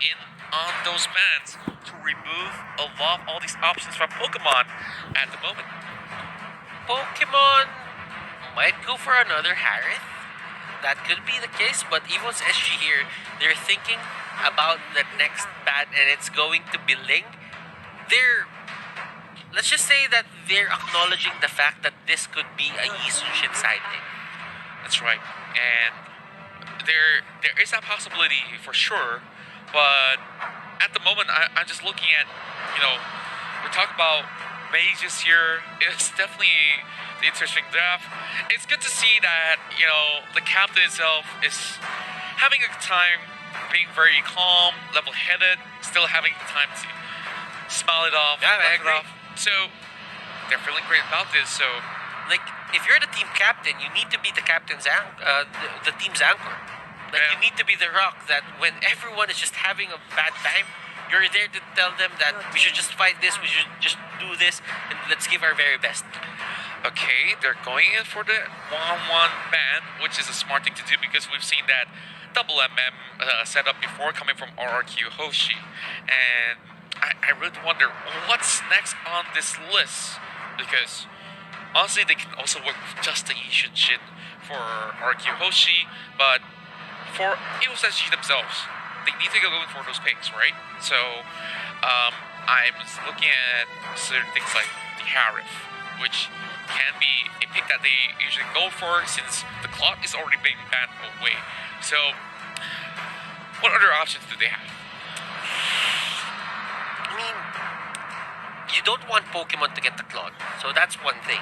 in on those bans to remove a lot of all these options from Pokemon at the moment. Pokemon might go for another Harith. That could be the case, but Evos SG here, they're thinking about the next ban, and it's going to be Ling. Let's just say that they're acknowledging the fact that this could be a Yisun-Shin sighting. That's right, and there is that possibility for sure, but at the moment I'm just looking at, we're talking about mages here. It's definitely the interesting draft. It's good to see that the captain itself is having a good time, being very calm, level-headed, still having the time to smile it off. Yeah, I laugh it agree. off. So they're feeling great about this. So Like, if you're the team captain, you need to be the captain's the team's anchor. Like, Yeah. you need to be the rock that when everyone is just having a bad time, you're there to tell them that we should just fight this, we should just do this, and let's give our very best. okay, they're going in for the 1-1 ban, which is a smart thing to do because we've seen that double MM setup before coming from RRQ HOSHI. And I really wonder what's next on this list, because honestly they can also work with just the Yishun Shin for RRQ HOSHI, but for EVOS SG themselves, they need to go in for those picks, right? So I'm looking at certain things like the Harif, which can be a pick that they usually go for since the clock is already being banned away. So, what other options do they have? I mean, you don't want Pokemon to get the clog, so that's one thing.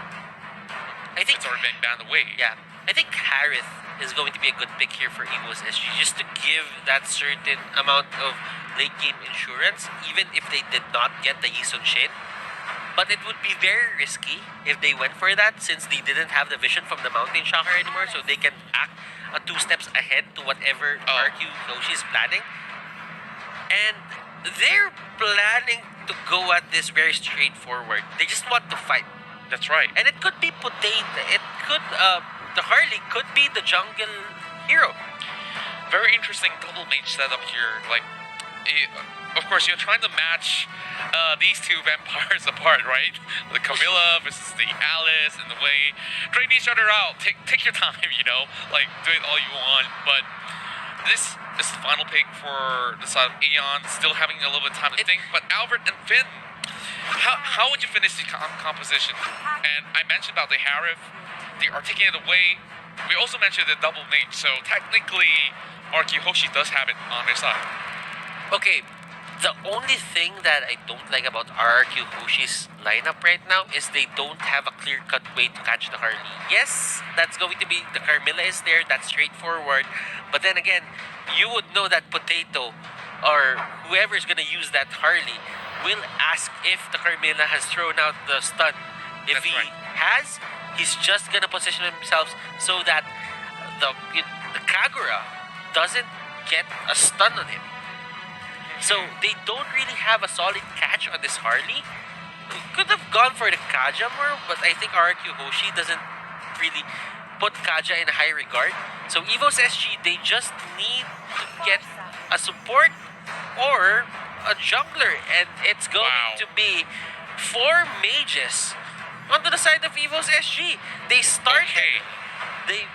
I think It's already being banned away. Yeah, I think Harith is going to be a good pick here for EVOS SG, just to give that certain amount of late game insurance, even if they did not get the Yisun Shin. But it would be very risky if they went for that, since they didn't have the vision from the Mountain Shocker anymore, so they can act 2 steps ahead to whatever RQ Hoshi is planning. And they're planning to go at this very straightforward. They just want to fight. That's right. And it could be Potato. It could, the Harley could be the jungle hero. Very interesting double mage setup here. Like, of course, you're trying to match these two vampires apart, right? The Camilla versus the Alice, in the way, drain each other out. Take your time, like do it all you want. But this is the final pick for the side of Aeon, still having a little bit of time to think. But Albert and Finn, how would you finish the composition? And I mentioned about the Harif, they are taking it away. We also mentioned the double mage, so technically, RQ Hoshi does have it on their side. Okay, the only thing that I don't like about RRQ Hoshi's lineup right now is they don't have a clear-cut way to catch the Harley. Yes, that's going to be, the Carmilla is there, that's straightforward. But then again, you would know that Potato, or whoever is going to use that Harley, will ask if the Carmilla has thrown out the stun. If That's he right. has, he's just going to position himself so that the Kagura doesn't get a stun on him. So they don't really have a solid catch on this Harley. We could have gone for the Kaja more, but I think RQ Hoshi doesn't really put Kaja in high regard. So EVOS SG, they just need to get a support or a jungler, and it's going Wow. to be 4 mages onto the side of EVOS SG. They started. Okay.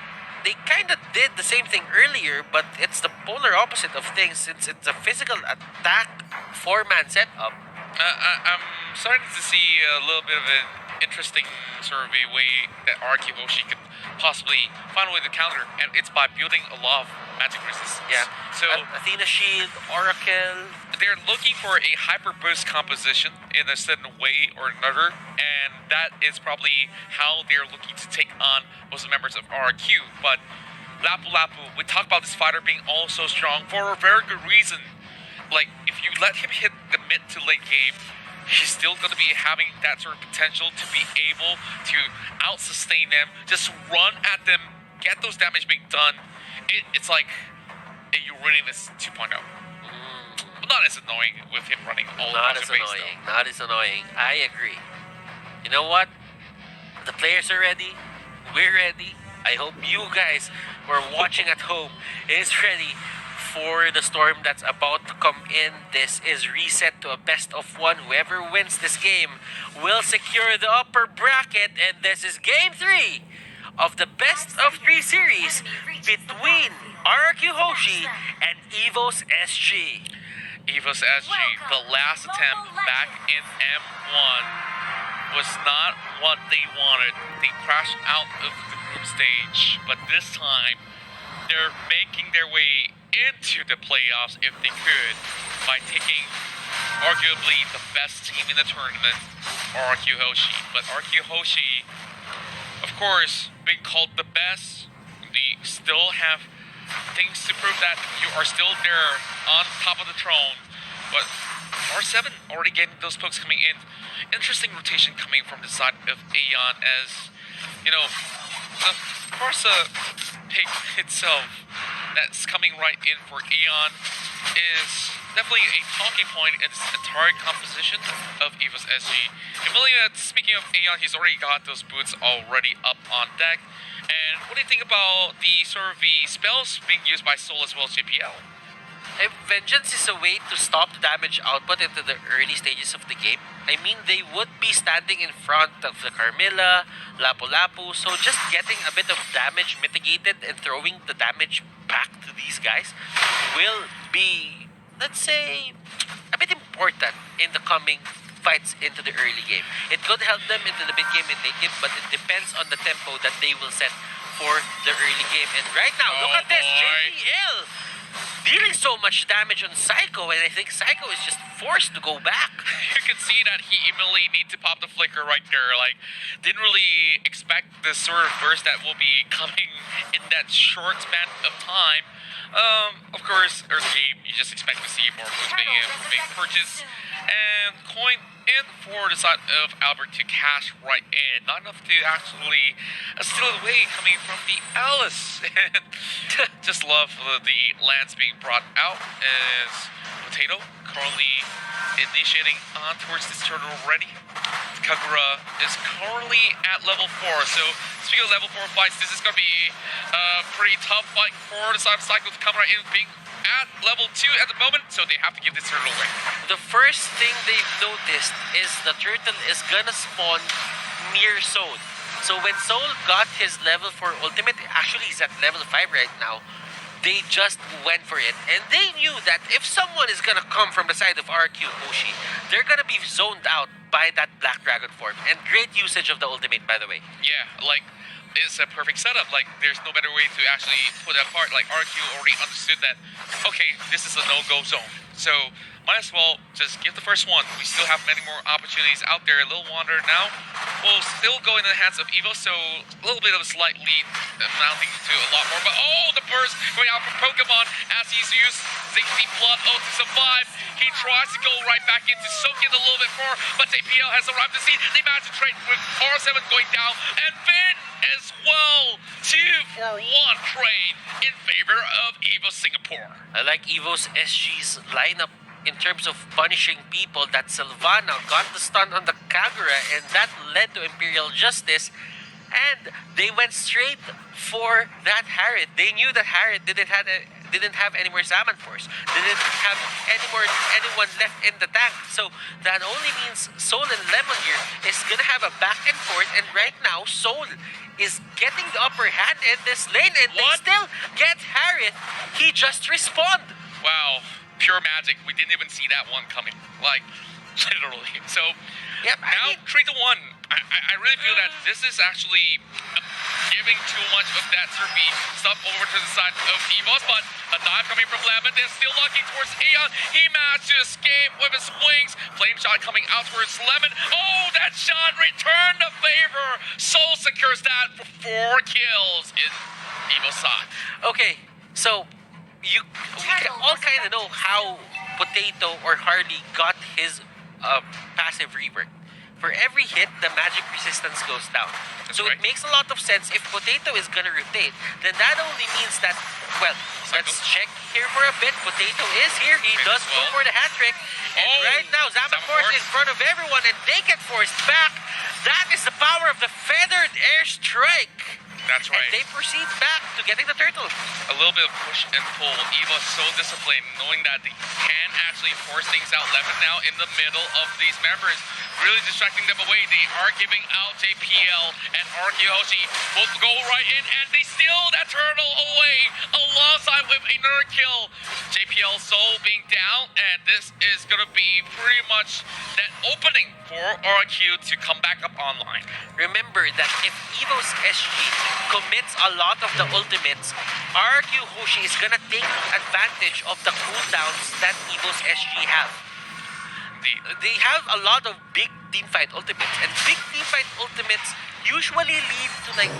They kind of did the same thing earlier, but it's the polar opposite of things, since it's a physical attack 4-man setup. I'm starting to see a little bit of an interesting sort of a way that RQ Hoshi could possibly find a way to counter, and it's by building a lot of magic resistance. Yeah. So Athena Shield, Oracle. they're looking for a hyper boost composition in a certain way or another, and that is probably how they're looking to take on most of the members of RQ. But Lapu Lapu, we talk about this fighter being all so strong for a very good reason. Like, if you let him hit the mid to late game, he's still going to be having that sort of potential to be able to out-sustain them, just run at them, get those damage being done. It's like a Uranus 2.0. But not as annoying with him running all Not across as the base, annoying. Not as annoying. I agree. You know what? The players are ready. We're ready. I hope you guys who are watching at home is ready for the storm that's about to come in. This is reset to a best of one. Whoever wins this game will secure the upper bracket, and this is game 3 of the best of 3 series between RRQ Hoshi and evos SG. evos SG, the last attempt back in M1 was not what they wanted. They crashed out of the group stage, but this time they're making their way into the playoffs if they could by taking arguably the best team in the tournament, RRQ Hoshi. But RRQ Hoshi, of course, being called the best, they still have things to prove that you are still there on top of the throne. But R7 already getting those pokes coming in. Interesting rotation coming from the side of Aeon, as you know, the Corsa pick itself that's coming right in for Aeon is definitely a talking point in its entire composition of evos SG. Emilia, speaking of Aeon, he's already got those boots already up on deck. And what do you think about the sort of the spells being used by Soul as well as JPL? If Vengeance is a way to stop the damage output into the early stages of the game, I mean, they would be standing in front of the Carmilla, Lapu-Lapu, so just getting a bit of damage mitigated and throwing the damage back to these guys will be, let's say, a bit important in the coming fights into the early game. It could help them into the mid game and late game, but it depends on the tempo that they will set for the early game. And right now, look at this, JPL dealing so much damage on Psycho, and I think Psycho is just forced to go back. You can see that he immediately needs to pop the flicker right there. Like, didn't really expect the sort of burst that will be coming in that short span of time. Of course, early game, you just expect to see more moves being purchased. And coin in for the side of Albert to cash right in. Not enough to actually steal it away coming from the Alice. And just love the lands being brought out as Potato currently initiating on towards this turtle already. Kagura is currently at level 4. So speaking of level 4 fights, this is going to be a pretty tough fight for the side of Cycle to come right in, being at level 2 at the moment, so they have to give this turtle away. The first thing they've noticed is the turtle is gonna spawn near Soul. So when Soul got his level 4 ultimate, actually he's at level 5 right now, they just went for it. And they knew that if someone is gonna come from the side of RRQ Hoshi, they're gonna be zoned out by that Black Dragon form. And great usage of the ultimate, by the way. Yeah, like, it's a perfect setup. Like, there's no better way to actually put that apart. Like, RQ already understood that, okay, this is a no-go zone. So, might as well just give the first one. We still have many more opportunities out there. Little Wander now will still go in the hands of Evo, so a little bit of a slight lead amounting to a lot more. But, oh, the burst going out from Pokemon as he's used the Blood O to survive. He tries to go right back in to soak it a little bit more, but JPL has arrived to see. They managed to trade with R7 going down, and Finn as well. 2-for-1 trade in favor of Evo Singapore. I like evos SG's lineup in terms of punishing people. That Sylvana got the stun on the Kagura, and that led to Imperial Justice. And they went straight for that Harriet. They knew that Harriet didn't have any more Salmon Force. Didn't have anyone left in the tank. So that only means Soul and Lemon here is gonna have a back and forth. And right now, Soul is getting the upper hand in this lane, and they still get Harriet. He just respawned. Wow, pure magic. We didn't even see that one coming. Like, literally. So, yep, now 3-1. I really feel that this is actually giving too much of that surfy stuff over to the side of EVOS, but a dive coming from Lemon. They're still locking towards Aeon. He managed to escape with his wings. Flame shot coming out towards Lemon. Oh, that shot returned the favor. Soul secures that for 4 kills in EVO's side. Okay, so we all kind of know how Potato or Harley got his passive rework. For every hit, the magic resistance goes down. That's so right. It makes a lot of sense. If Potato is gonna rotate, then that only means that, well, let's check here for a bit. Potato is here. He does go for the hat trick. And right now, Zamaforce is in front of everyone, and they get forced back. That is the power of the feathered airstrike. That's right. And they proceed back to getting the turtle. A little bit of push and pull. Evo's so disciplined, knowing that they can actually force things out. Lemon now in the middle of these members, really distracting them away. They are giving out JPL and RRQ HOSHI will go right in, and they steal that turtle away alongside with another kill. JPL Soul being down, and this is going to be pretty much that opening for RRQ to come back up online. Remember that if evos SG commits a lot of the ultimates, RRQ HOSHI is gonna take advantage of the cooldowns that evos SG have. They have a lot of big teamfight ultimates, and big teamfight ultimates usually lead to like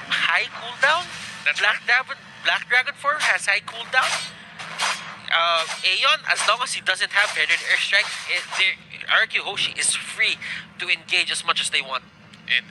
high cooldown. That's Black Dragon 4 has high cooldown. Aeon, as long as he doesn't have Feathered Airstrike, RRQ HOSHI is free to engage as much as they want. And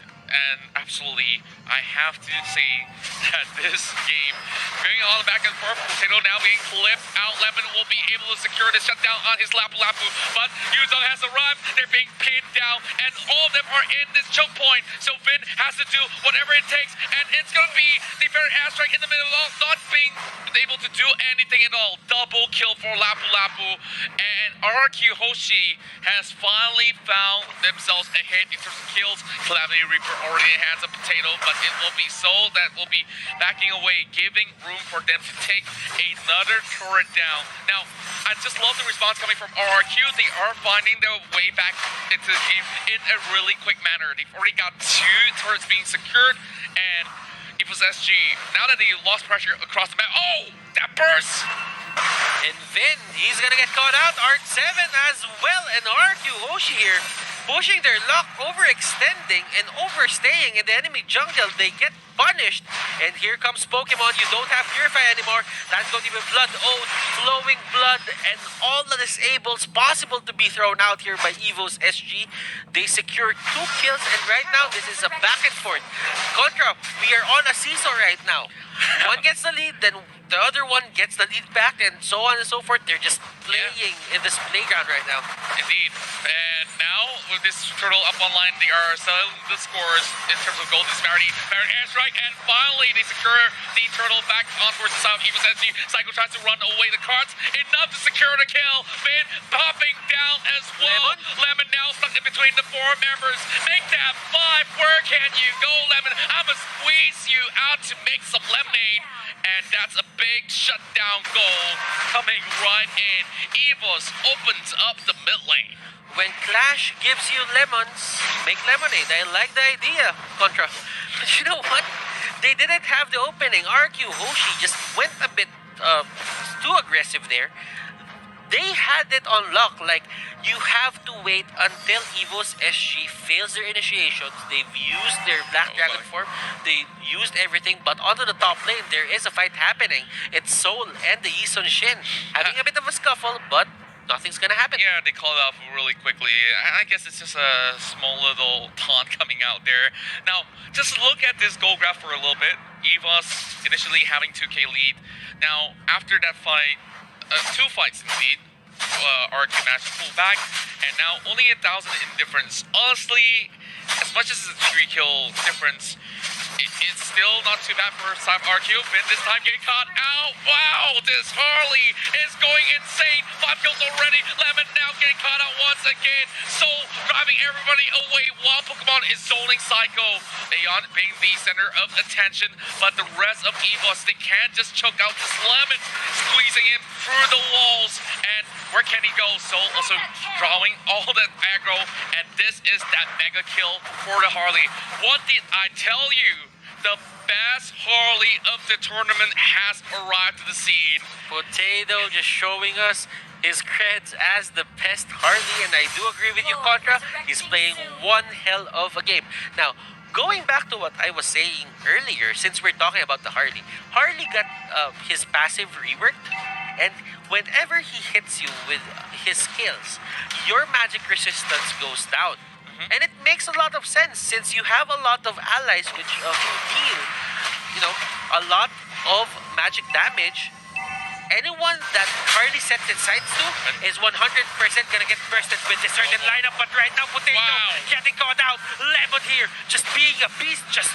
absolutely, I have to say that this game, going all back and forth, Potato now being clipped out. Lemon will be able to secure the shutdown on his Lapu Lapu, but Yuzong has arrived. They're being pinned down, and all of them are in this choke point. So Vin has to do whatever it takes, and it's going to be the fair airstrike in the middle, not being able to do anything at all. Double kill for Lapu Lapu, and RRQ HOSHI has finally found themselves a hit in terms of kills. Calamity Reaper already has a Potato, but it will be Soul that will be backing away, giving room for them to take another turret down. Now, I just love the response coming from RRQ. They are finding their way back into the game in a really quick manner. They've already got 2 turrets being secured, and evos SG, now that they lost pressure across the map, oh, that burst! And Vin, he's gonna get caught out. Art 7 as well, and RRQ HOSHI here pushing their luck, overextending and overstaying in the enemy jungle. They get punished, and here comes Pokemon. You don't have Purify anymore. That's going to be Blood Oath, flowing blood, and all the disables possible to be thrown out here by evos SG. They secure 2 kills, and right now this is a back and forth. Contra, we are on a seesaw right now. One gets the lead, then the other one gets the lead back, and so on and so forth. They're just playing in this playground right now. Indeed. And now, with this turtle up online, they are selling the scores in terms of gold disparity. Baron airstrike, and finally they secure the turtle back on towards the south. evos SG. Psycho tries to run away the cards. Enough to secure the kill. Vin popping down as well. Lemon now stuck in between the 4 members. Make that 5. Where can you go, Lemon? I'm gonna squeeze you out to make some lemonade. And that's a big shutdown goal coming right in. evos opens up the mid lane. When Clash gives you lemons, make lemonade. I like the idea, Contra. But you know what? They didn't have the opening. RRQ HOSHI just went a bit too aggressive there. They had it on lock. Like, you have to wait until evos SG fails their initiations. They've used their Black Dragon form. They used everything. But onto the top lane, there is a fight happening. It's Soul and the Yison Shin having a bit of a scuffle, but nothing's gonna happen. Yeah, they call it off really quickly. I guess it's just a small little taunt coming out there. Now, just look at this goal graph for a little bit. evos initially having 2k lead. Now, after that fight, 2 fights indeed, RRQ managed to pull back, and now only 1,000 in difference. Honestly, as much as it's a 3 kill difference, it's still not too bad for RRQ. Vin this time getting caught out. Wow, this Harley is going insane. 5 kills already. Lemon now getting caught out once again. Soul driving everybody away while Pokemon is zoning Psycho. Aeon being the center of attention, but the rest of evos, they can't just choke out this Lemon, squeezing him through the walls. And where can he go? Soul also drawing all that aggro, and this is that mega kill for the Harley. What did I tell you? The best Harley of the tournament has arrived to the scene. Potato just showing us his creds as the best Harley, and I do agree with you, Contra. He's playing one hell of a game. Now, going back to what I was saying earlier, since we're talking about the Harley, Harley got his passive reworked, and whenever he hits you with his skills, your magic resistance goes down. And it makes a lot of sense since you have a lot of allies which who deal, a lot of magic damage. Anyone that Harley sets its sights to is 100% gonna get bursted with a certain lineup. But right now, Potato getting caught out. Lemon here, just being a beast, just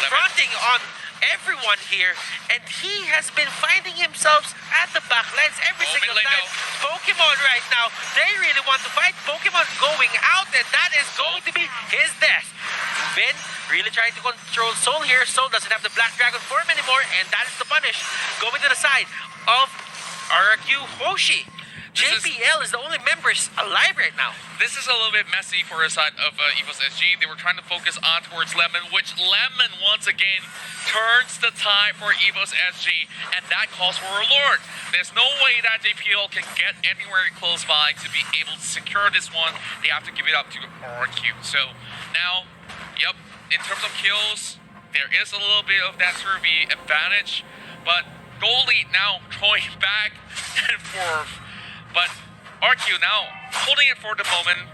fronting on everyone here, and he has been finding himself at the back lines every Oh, single mid lane time. now. Pokemon right now, they really want to fight. Pokemon going out, and that is going to be his death. Vin really trying to control Soul here. Soul doesn't have the Black Dragon form anymore, and that is the punish. Going to the side of RRQ Hoshi. JPL is the only members alive right now. This is a little bit messy for the side of evos SG. They were trying to focus on towards Lemon, which Lemon once again turns the tide for evos SG, and that calls for a Lord. There's no way that JPL can get anywhere close by to be able to secure this one. They have to give it up to RRQ. So now, yep, in terms of kills, there is a little bit of that Survey advantage, but Goldie now throwing back and forth. But RQ now holding it for the moment.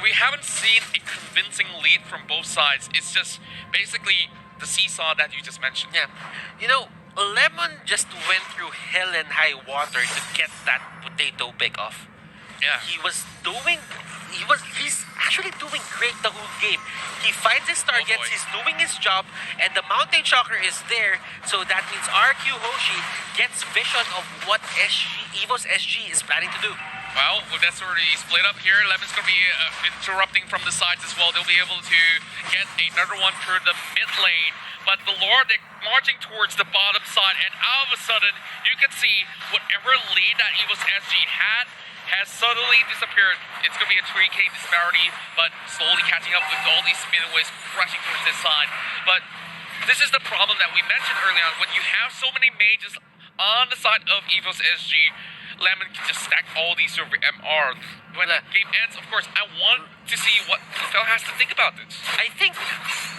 We haven't seen a convincing lead from both sides. It's just basically the seesaw that you just mentioned. Yeah. You know, Lemon just went through hell and high water to get that potato pick off. Yeah. He's actually doing great the whole game. He finds his targets, boy. he's doing his job, and the Mountain Shocker is there, so that means RQ Hoshi gets vision of what evos SG is planning to do. Well, with that already split up here, Lemon's going to be interrupting from the sides as well. They'll be able to get another one through the mid lane. But the Lord, they're marching towards the bottom side, and all of a sudden, you can see whatever lead that evos SG had has suddenly disappeared. It's going to be a 3K disparity, but slowly catching up with all these midways rushing towards this side. But this is the problem that we mentioned early on. When you have so many mages on the side of evos SG, Lemon can just stack all these over MR. When the game ends, of course, I want to see what Phil has to think about this. I think,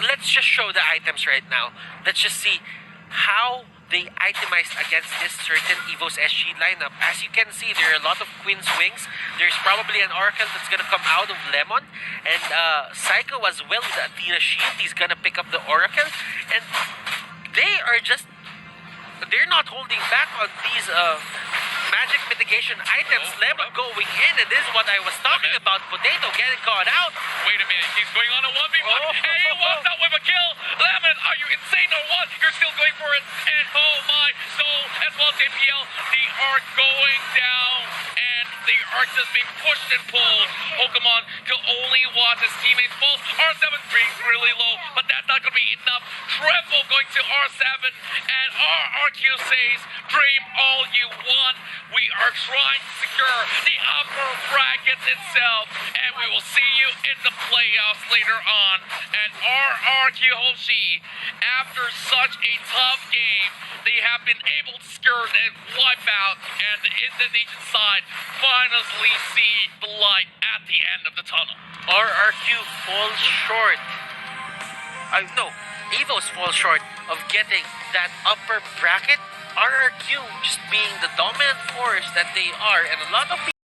let's just show the items right now. Let's just see how they itemized against this certain evos SG lineup. As you can see, there are a lot of Queen's Wings. There's probably an Oracle that's gonna come out of Lemon, and Psycho as well with the Athena Shield. He's gonna pick up the Oracle, and they're not holding back on these magic mitigation items. Lemon going in, and this is what I was talking about. Potato getting caught out. Wait a minute, he's going on a 1v1. Oh. Hey, he walks out with a kill. Lemon, are you insane or what? You're still going for it. And oh my, so as well as JPL, they are going down. And they are just being pushed and pulled. Pokemon can only watch his teammates fall. R7 being really low, but that's not going to be enough. Treble going to R7, and RRQ says, dream all you want. We are trying to secure the upper brackets itself, and we will see you in the playoffs later on. And RRQ Hoshi, after such a tough game, they have been able to secure the wipeout, and the Indonesian side finally see the light at the end of the tunnel. RRQ falls short. No, evos fall short of getting that upper bracket. RRQ just being the dominant force that they are, and a lot of people